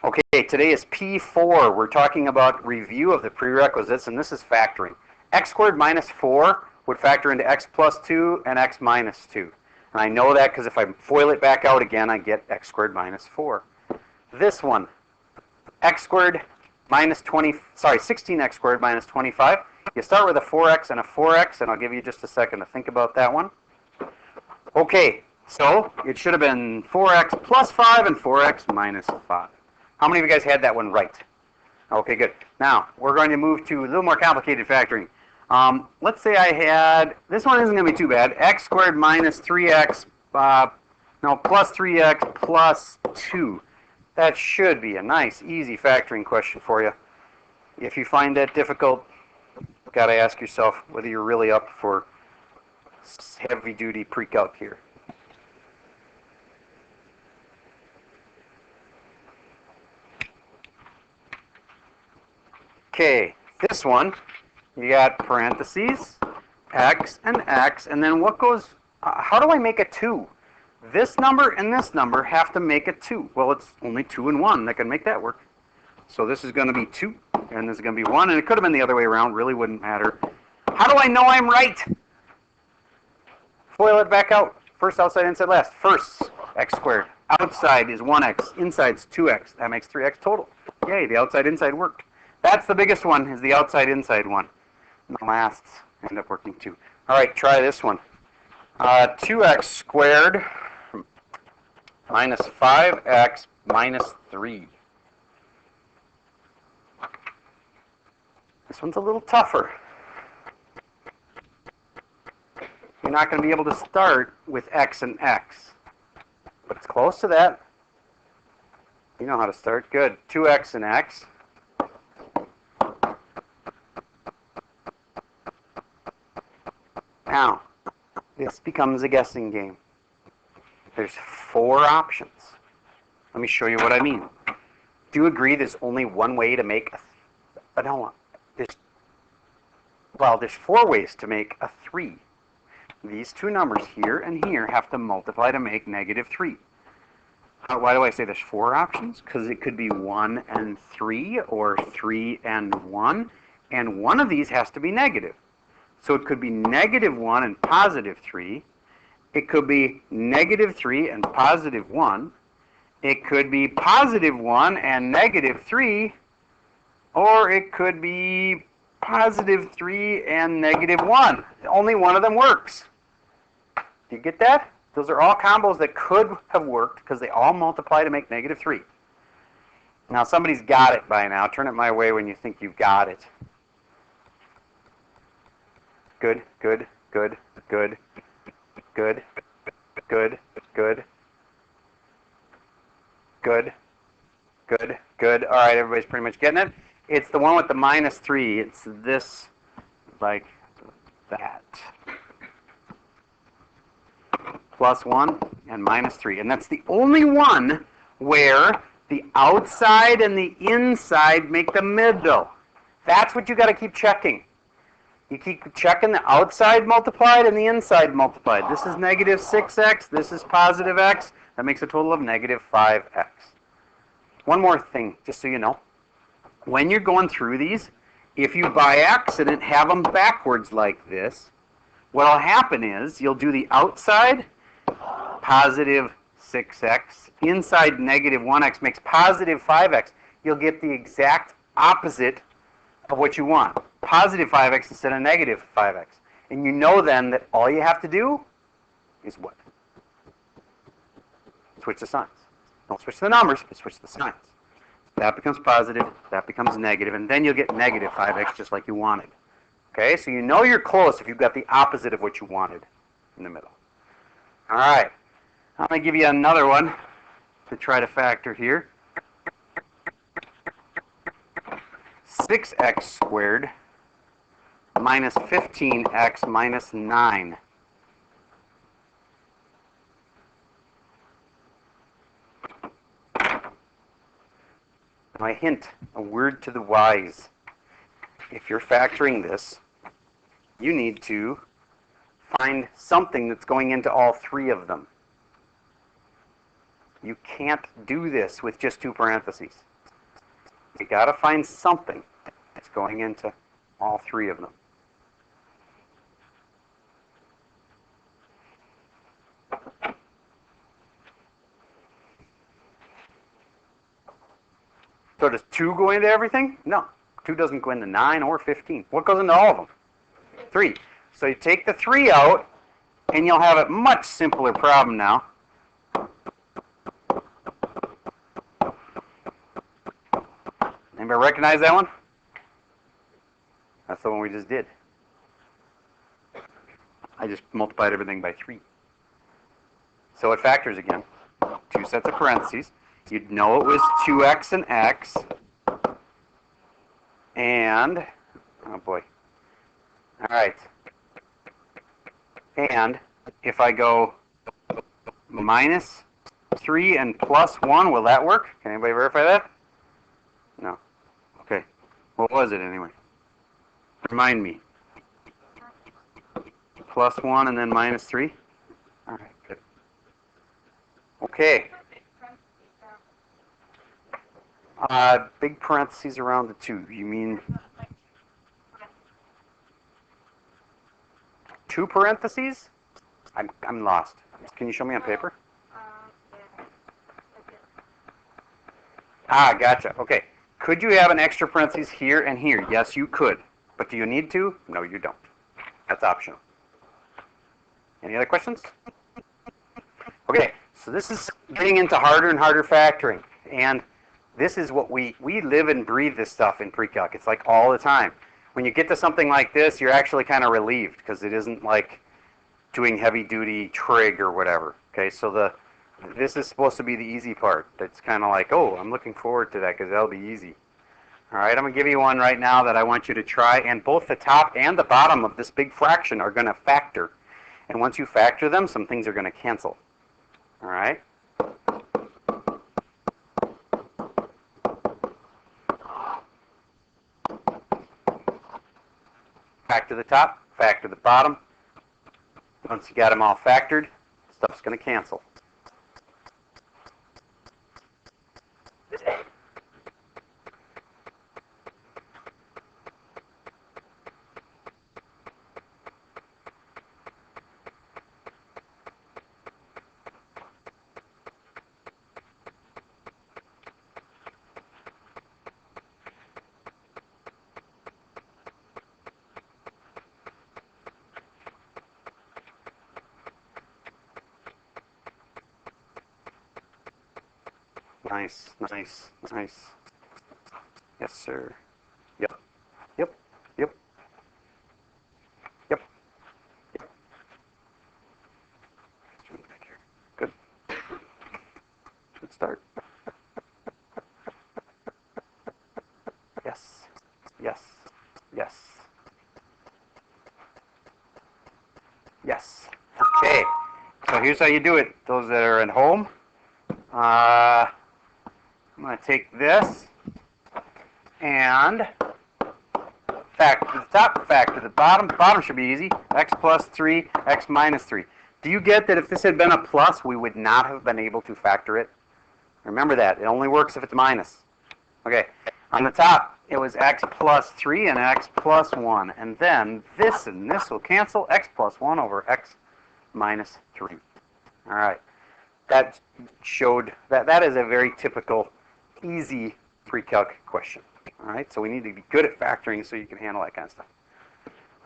Okay, today is P4. We're talking about review of the prerequisites, and this is factoring. X squared minus 4 would factor into x plus 2 and x minus 2. And I know that because if I FOIL it back out again, I get x squared minus 4. This one, x squared minus 16x squared minus 25. You start with a 4x and a 4x, and I'll give you just a second to think about that one. Okay, so it should have been 4x plus 5 and 4x minus 5. How many of you guys had that one right? Okay, good. Now, we're going to move to a little more complicated factoring. Let's say I had, this one isn't going to be too bad, x squared minus 3x, plus 3x plus 2. That should be a nice, easy factoring question for you. If you find that difficult, you've got to ask yourself whether you're really up for heavy-duty pre-calc here. Okay, this one, you got parentheses, x, and then what goes, how do I make a 2? This number and this number have to make a 2. Well, it's only 2 and 1 that can make that work. So this is going to be 2, and this is going to be 1, and it could have been the other way around, really wouldn't matter. How do I know I'm right? FOIL it back out. First outside, inside, last. First, x squared. Outside is 1x, inside's 2x. That makes 3x total. Yay, the outside, inside worked. That's the biggest one, is the outside, inside one. And the lasts end up working too. All right, try this one. 2x squared minus 5x minus 3. This one's a little tougher. You're not going to be able to start with x and x, but it's close to that. You know how to start. Good. 2x and x. Now, this becomes a guessing game. There's 4 options. Let me show you what I mean. Do you agree there's only one way to make a, no, there's 4 ways to make a 3. These two numbers here and here have to multiply to make negative 3. Why do I say there's 4 options? Because it could be 1 and 3 or 3 and 1, and one of these has to be negative. So it could be negative 1 and positive 3. It could be negative 3 and positive 1. It could be positive 1 and negative 3. Or it could be positive 3 and negative 1. Only one of them works. Do you get that? Those are all combos that could have worked because they all multiply to make negative 3. Now somebody's got it by now. Turn it my way when you think you've got it. Good, good, good, good, good, good, good, good, good, good. All right, everybody's pretty much getting it. It's the one with the minus 3. It's this, like that. Plus 1 and minus 3. And that's the only one where the outside and the inside make the middle. That's what you got to keep checking. You keep checking the outside multiplied and the inside multiplied. This is negative 6x. This is positive x. That makes a total of negative 5x. One more thing, just so you know. When you're going through these, if you by accident have them backwards like this, what will happen is you'll do the outside, positive 6x. Inside negative 1x makes positive 5x. You'll get the exact opposite of what you want. Positive 5x instead of negative 5x. And you know then that all you have to do is what? Switch the signs. Don't switch the numbers, but switch the signs. That becomes positive, that becomes negative, and then you'll get negative 5x just like you wanted. Okay, so you know you're close if you've got the opposite of what you wanted in the middle. All right, I'm going to give you another one to try to factor here. 6x squared minus 15x minus 9. My hint, a word to the wise. If you're factoring this, you need to find something that's going into all 3 of them. You can't do this with just 2 parentheses. You got to find something that's going into all three of them. So does 2 go into everything? No. 2 doesn't go into 9 or 15. What goes into all of them? 3. So you take the 3 out, and you'll have a much simpler problem now. Anybody recognize that one? That's the one we just did. I just multiplied everything by 3. So it factors again. 2 sets of parentheses. You'd know it was 2x and x. And, oh boy. All right. And if I go minus 3 and plus 1, will that work? Can anybody verify that? No. Okay. What was it anyway? Remind me. Plus 1 and then minus 3? All right, good. Okay. Big parentheses around the 2. You mean 2 parentheses? I'm lost. Can you show me on paper? Ah, gotcha. Okay. Could you have an extra parentheses here and here? Yes, you could. But do you need to? No, you don't. That's optional. Any other questions? Okay, so this is getting into harder and harder factoring. And this is what we live and breathe this stuff in Precalc. It's like all the time. When you get to something like this, you're actually kind of relieved because it isn't like doing heavy-duty trig or whatever. Okay, so this is supposed to be the easy part. It's kind of like, oh, I'm looking forward to that because that'll be easy. All right, I'm going to give you one right now that I want you to try, and both the top and the bottom of this big fraction are going to factor. And once you factor them, some things are going to cancel. All right? Factor the top, factor the bottom. Once you got them all factored, stuff's going to cancel. Nice, nice, nice. Yes, sir. Yep, yep, yep, yep, yep. Good. Good start. Yes, yes, yes, yes. Okay, so here's how you do it. Those that are at home, I'm going to take this and factor the top, factor the bottom. The bottom should be easy. X plus 3, x minus 3. Do you get that if this had been a plus, we would not have been able to factor it? Remember that. It only works if it's minus. Okay. On the top, it was x plus 3 and x plus 1. And then this and this will cancel. X plus 1 over x minus 3. All right. That showed that is a very typical easy Precalc question. All right, so we need to be good at factoring so you can handle that kind of stuff.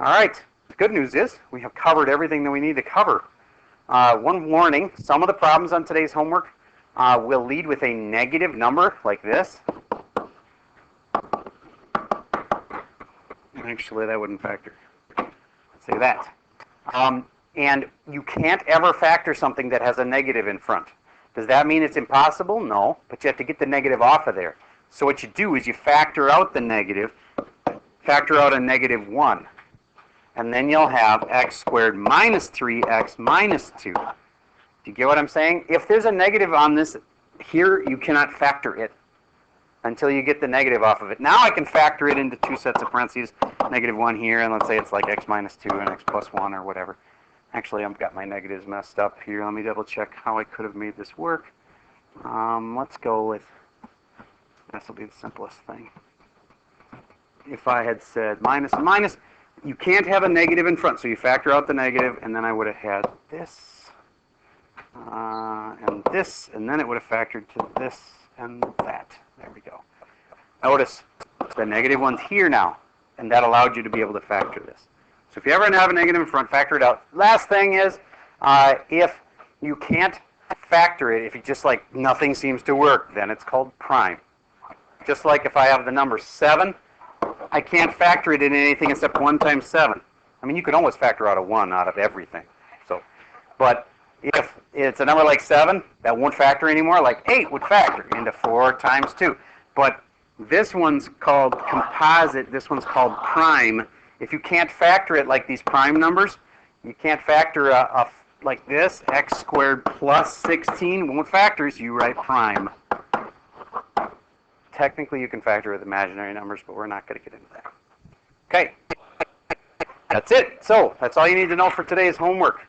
All right, the good news is we have covered everything that we need to cover. One warning, some of the problems on today's homework will lead with a negative number like this. Actually, that wouldn't factor. Let's say that. And you can't ever factor something that has a negative in front. Does that mean it's impossible? No, but you have to get the negative off of there. So what you do is you factor out the negative, factor out a negative 1, and then you'll have x squared minus 3x minus 2. Do you get what I'm saying? If there's a negative on this here, you cannot factor it until you get the negative off of it. Now I can factor it into 2 sets of parentheses, negative 1 here, and let's say it's like x minus 2 and x plus 1 or whatever. Actually, I've got my negatives messed up here. Let me double check how I could have made this work. Let's go with this will be the simplest thing. If I had said minus and minus, you can't have a negative in front, so you factor out the negative, and then I would have had this, and this, and then it would have factored to this and that. There we go. Notice the negative one's here now, and that allowed you to be able to factor this. So if you ever have a negative in front, factor it out. Last thing is, if you can't factor it, if you just like nothing seems to work, then it's called prime. Just like if I have the number 7, I can't factor it in anything except 1 times 7. I mean, you could almost factor out a 1 out of everything. So, but if it's a number like 7, that won't factor anymore. Like 8 would factor into 4 times 2. But this one's called composite. This one's called prime. If you can't factor it like these prime numbers, you can't factor like this, x squared plus 16 won't factor, so you write prime. Technically, you can factor with imaginary numbers, but we're not going to get into that. Okay, that's it. So that's all you need to know for today's homework.